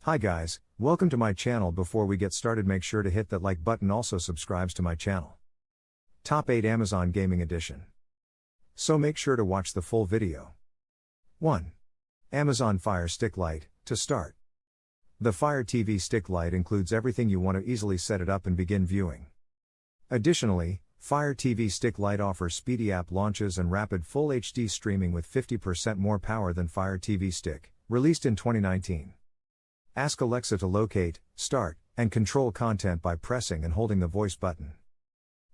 Hi guys, welcome to my channel. Before we get started, make sure to hit that like button, also subscribes to my channel. Top 8 Amazon Gaming Edition. So make sure to watch the full video. 1. Amazon Fire Stick Lite. To start, the Fire TV Stick Lite includes everything you want to easily set it up and begin viewing. Additionally, Fire TV Stick Lite offers speedy app launches and rapid Full HD streaming with 50% more power than Fire TV Stick, released in 2019. Ask Alexa to locate, start, and control content by pressing and holding the voice button.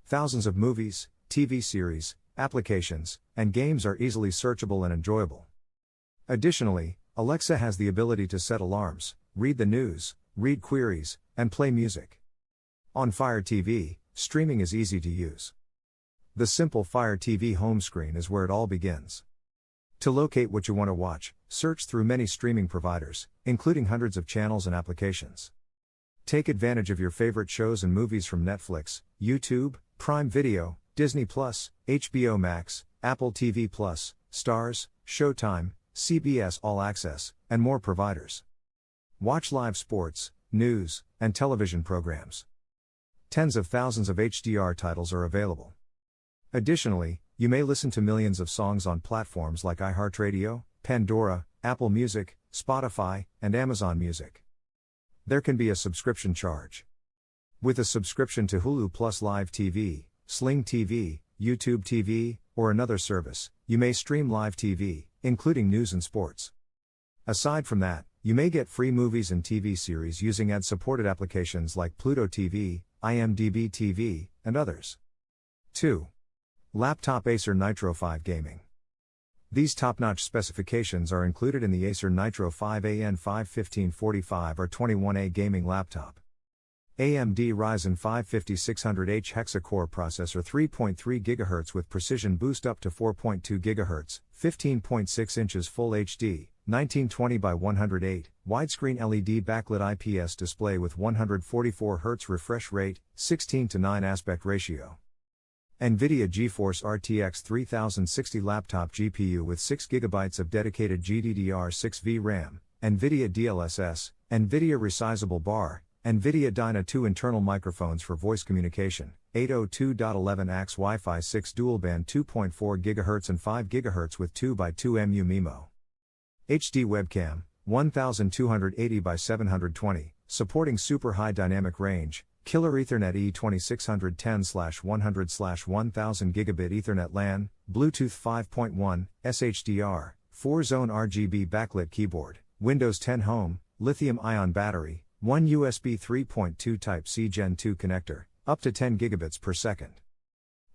Thousands of movies, TV series, applications, and games are easily searchable and enjoyable. Additionally, Alexa has the ability to set alarms, read the news, read queries, and play music. On Fire TV, streaming is easy to use. The simple Fire TV home screen is where it all begins. To locate what you want to watch, search through many streaming providers, including hundreds of channels and applications. Take advantage of your favorite shows and movies from Netflix, YouTube, Prime Video, Disney+, HBO Max, Apple TV+, Starz, Showtime, CBS All Access, and more providers. Watch live sports, news, and television programs. Tens of thousands of HDR titles are available. Additionally, you may listen to millions of songs on platforms like iHeartRadio, Pandora, Apple Music, Spotify, and Amazon Music. There can be a subscription charge. With a subscription to Hulu Plus Live TV, Sling TV, YouTube TV, or another service, you may stream live TV, including news and sports. Aside from that, you may get free movies and TV series using ad-supported applications like Pluto TV, IMDb TV, and others. 2. Laptop Acer Nitro 5 Gaming. These top-notch specifications are included in the Acer Nitro 5 AN5-1545 or 21A gaming laptop. AMD Ryzen 5 5600H hexa-core processor, 3.3 GHz with precision boost up to 4.2 GHz, 15.6 inches Full HD, 1920 by 108, widescreen LED backlit IPS display with 144 Hz refresh rate, 16:9 aspect ratio. NVIDIA GeForce RTX 3060 laptop GPU with 6GB of dedicated GDDR6 VRAM, NVIDIA DLSS, NVIDIA resizable bar, NVIDIA Dyna 2 internal microphones for voice communication, 802.11ax Wi-Fi 6 dual-band 2.4 GHz and 5 GHz with 2x2 MU MIMO. HD webcam, 1280 by 720, supporting super high dynamic range, Killer Ethernet E2610/100/1000 Gigabit Ethernet LAN, Bluetooth 5.1, SHDR, 4-zone RGB backlit keyboard, Windows 10 Home, lithium-ion battery, 1 USB 3.2 Type-C Gen 2 connector, up to 10 gigabits per second.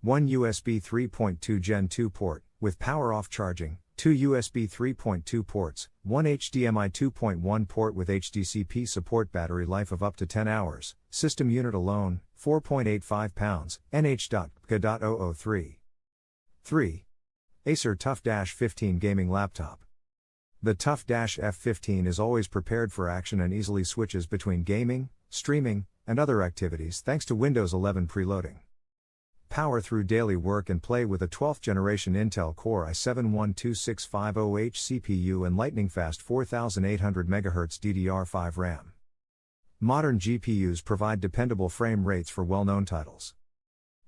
1 USB 3.2 Gen 2 port, with power-off charging, 2 USB 3.2 ports, 1 HDMI 2.1 port with HDCP support, battery life of up to 10 hours, system unit alone, 4.85 pounds, NH.K.003. 3. Acer TUF-15 Gaming Laptop. The TUF-F15 is always prepared for action and easily switches between gaming, streaming, and other activities thanks to Windows 11 preloading. Power through daily work and play with a 12th generation Intel Core i7-12650H CPU and lightning-fast 4800 MHz DDR5 RAM. Modern GPUs provide dependable frame rates for well-known titles.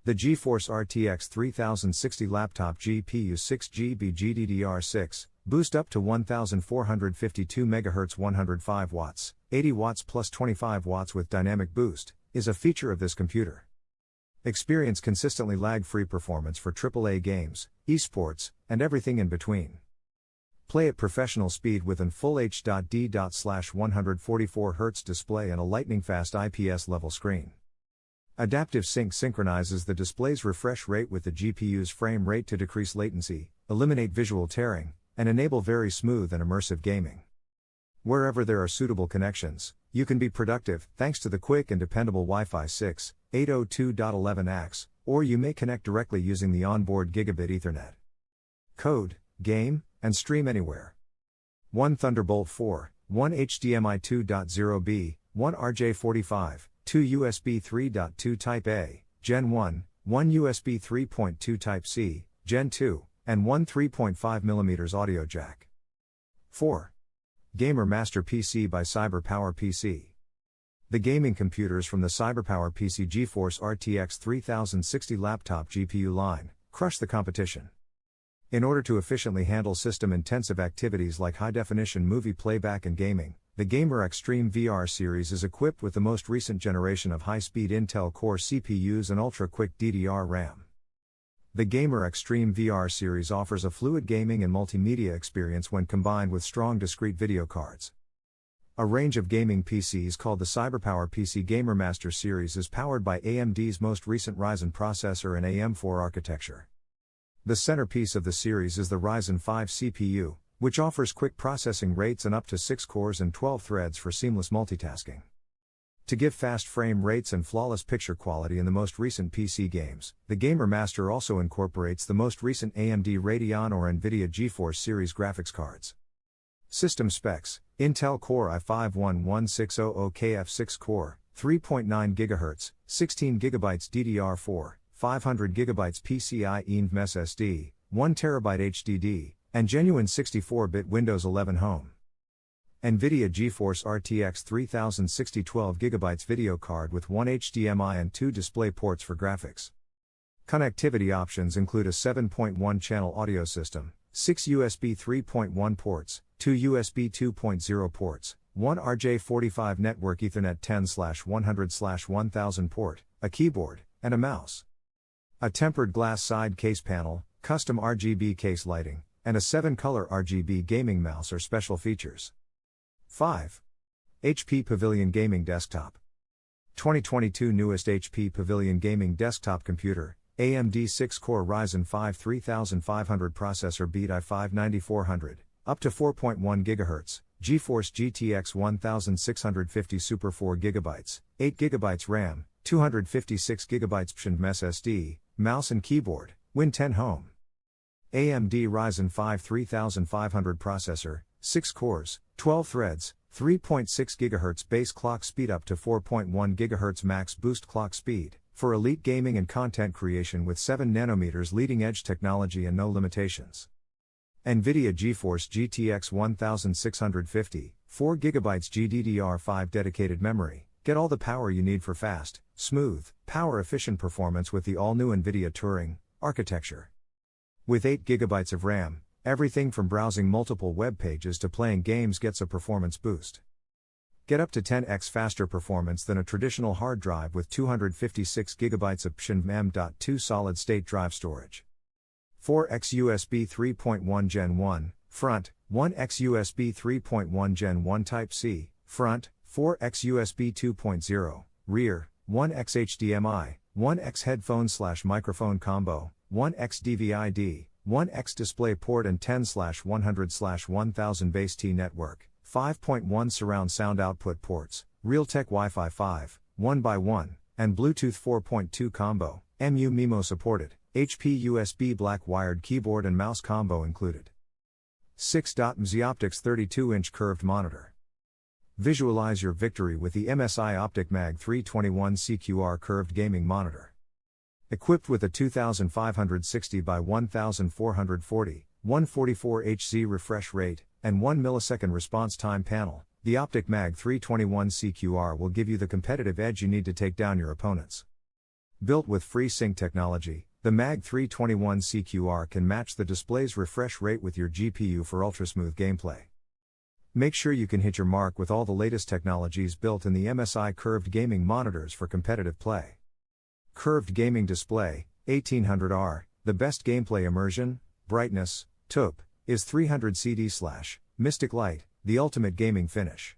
The GeForce RTX 3060 laptop GPU 6GB GDDR6, boost up to 1452 MHz 105 watts, 80 watts plus 25 watts with dynamic boost, is a feature of this computer. Experience consistently lag-free performance for AAA games, esports, and everything in between. Play at professional speed with an Full HD.D/144 Hz display and a lightning-fast IPS level screen. Adaptive Sync synchronizes the display's refresh rate with the GPU's frame rate to decrease latency, eliminate visual tearing, and enable very smooth and immersive gaming. Wherever there are suitable connections, you can be productive thanks to the quick and dependable Wi-Fi 6, 802.11ax, or you may connect directly using the onboard Gigabit Ethernet. Code, game, and stream anywhere. 1 Thunderbolt 4, 1 HDMI 2.0b, 1 RJ45, 2 USB 3.2 Type A, Gen 1, 1 USB 3.2 Type-C, Gen 2, and one 3.5mm audio jack. 4. Gamer Master PC by CyberPower PC. The gaming computers from the CyberPower PC GeForce RTX 3060 laptop GPU line crush the competition. In order to efficiently handle system-intensive activities like high-definition movie playback and gaming, the Gamer Extreme VR series is equipped with the most recent generation of high-speed Intel Core CPUs and ultra-quick DDR RAM. The Gamer Extreme VR series offers a fluid gaming and multimedia experience when combined with strong discrete video cards. A range of gaming PCs called the CyberPower PC Gamer Master series is powered by AMD's most recent Ryzen processor and AM4 architecture. The centerpiece of the series is the Ryzen 5 CPU, which offers quick processing rates and up to 6 cores and 12 threads for seamless multitasking. To give fast frame rates and flawless picture quality in the most recent PC games, the Gamer Master also incorporates the most recent AMD Radeon or NVIDIA GeForce series graphics cards. System specs: Intel Core i5-11600KF 6-core, 3.9 GHz, 16 GB DDR4, 500 GB PCIe NVMe SSD, 1 TB HDD, and genuine 64-bit Windows 11 Home. NVIDIA GeForce RTX 3060 12 GB video card with 1 HDMI and 2 display ports for graphics. Connectivity options include a 7.1 channel audio system, 6 USB 3.1 ports, 2 USB 2.0 ports, 1 RJ45 network Ethernet 10/100/1000 port, a keyboard, and a mouse. A tempered glass side case panel, custom RGB case lighting, and a 7-color RGB gaming mouse are special features. 5. HP Pavilion Gaming Desktop. 2022 newest HP Pavilion Gaming Desktop Computer, AMD 6-core Ryzen 5 3500 processor beat i5 9400, up to 4.1 GHz, GeForce GTX 1650 Super 4 GB, 8 GB RAM, 256 GB PCIe SSD, mouse and keyboard, Win 10 Home. AMD Ryzen 5 3500 processor, 6 cores, 12 threads, 3.6 GHz base clock speed up to 4.1 GHz max boost clock speed, for elite gaming and content creation with 7 nanometers leading edge technology and no limitations. NVIDIA GeForce GTX 1650, 4 GB GDDR5 dedicated memory, get all the power you need for fast, smooth, power-efficient performance with the all-new NVIDIA Turing architecture. With 8 GB of RAM, everything from browsing multiple web pages to playing games gets a performance boost. Get up to 10x faster performance than a traditional hard drive with 256 GB of PCIe M.2 solid-state drive storage. 4x USB 3.1 Gen 1, front, 1x USB 3.1 Gen 1 Type-C, front, 4x USB 2.0, rear, 1x HDMI, 1x headphone/microphone combo, 1x DVI-D, 1x DisplayPort and 10/100/1000 base T network, 5.1 surround sound output ports, Realtek Wi-Fi 5, 1x1, and Bluetooth 4.2 combo, MU-MIMO supported, HP USB black wired keyboard and mouse combo included. 6.MZ Optics 32-inch curved monitor. Visualize your victory with the MSI Optic Mag 321 CQR curved gaming monitor. Equipped with a 2560 by 1440, 144 Hz refresh rate, and 1 millisecond response time panel, the Optic Mag 321 CQR will give you the competitive edge you need to take down your opponents. Built with FreeSync technology, the Mag 321 CQR can match the display's refresh rate with your GPU for ultra-smooth gameplay. Make sure you can hit your mark with all the latest technologies built in the MSI curved gaming monitors for competitive play. Curved gaming display, 1800R, the best gameplay immersion, brightness, TUP, is 300 CD/Mystic Light, the ultimate gaming finish.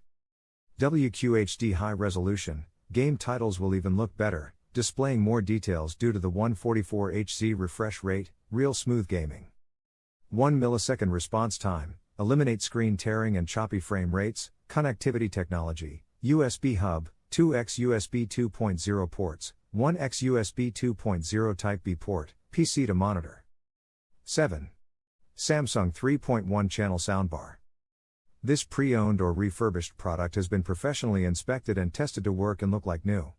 WQHD high resolution, game titles will even look better, displaying more details due to the 144 Hz refresh rate, real smooth gaming. 1 millisecond response time, eliminate screen tearing and choppy frame rates, connectivity technology, USB hub, 2x USB 2.0 ports, 1x USB 2.0 Type-B port, PC to monitor. 7. Samsung 3.1 channel soundbar. This pre-owned or refurbished product has been professionally inspected and tested to work and look like new.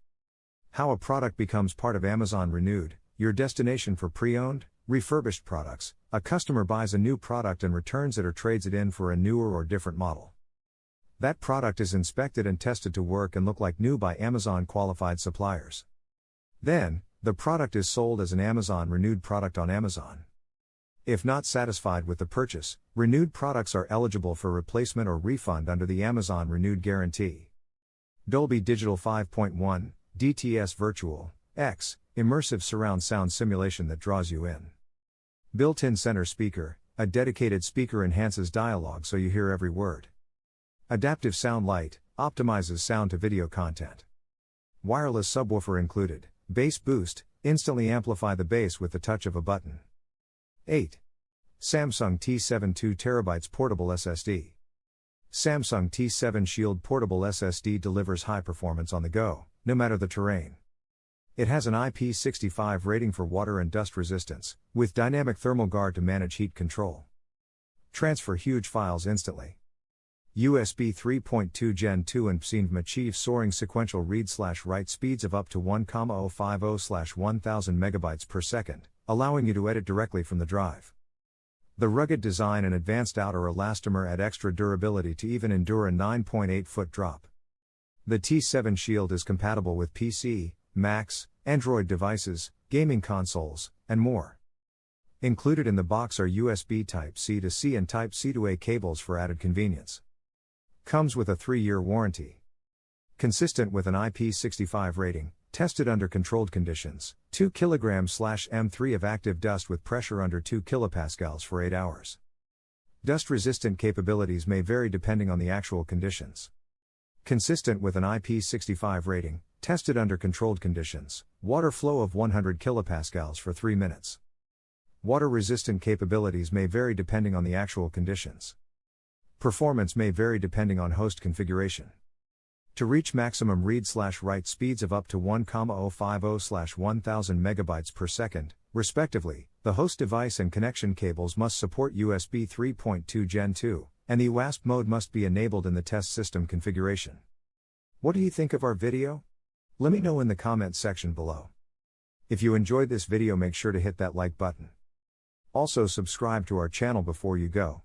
How a product becomes part of Amazon Renewed, your destination for pre-owned, refurbished products. A customer buys a new product and returns it or trades it in for a newer or different model. That product is inspected and tested to work and look like new by Amazon qualified suppliers. Then, the product is sold as an Amazon Renewed product on Amazon. If not satisfied with the purchase, Renewed products are eligible for replacement or refund under the Amazon Renewed guarantee. Dolby Digital 5.1, DTS Virtual X, immersive surround sound simulation that draws you in. Built-in center speaker, a dedicated speaker enhances dialogue so you hear every word. Adaptive Sound Light, optimizes sound to video content. Wireless subwoofer included, bass boost, instantly amplify the bass with the touch of a button. 8. Samsung T7 2TB Portable SSD. Samsung T7 Shield Portable SSD delivers high performance on the go, no matter the terrain. It has an IP65 rating for water and dust resistance, with dynamic thermal guard to manage heat control. Transfer huge files instantly. USB 3.2 Gen 2 and PSENVM achieve soaring sequential read/write speeds of up to 1,050/1000 MB per second, allowing you to edit directly from the drive. The rugged design and advanced outer elastomer add extra durability to even endure a 9.8-foot drop. The T7 Shield is compatible with PC, Macs, Android devices, gaming consoles, and more. Included in the box are USB Type-C to C and Type-C to A cables for added convenience. Comes with a 3-year warranty. Consistent with an IP65 rating, tested under controlled conditions, 2 kg/m3 of active dust with pressure under 2 kPa for 8 hours. Dust-resistant capabilities may vary depending on the actual conditions. Consistent with an IP65 rating, tested under controlled conditions, water flow of 100 kPa for 3 minutes. Water-resistant capabilities may vary depending on the actual conditions. Performance may vary depending on host configuration. To reach maximum read/write speeds of up to 1,050/1000 MB per second, respectively, the host device and connection cables must support USB 3.2 Gen 2, and the UASP mode must be enabled in the test system configuration. What do you think of our video? Let me know in the comment section below. If you enjoyed this video, make sure to hit that like button. Also subscribe to our channel before you go.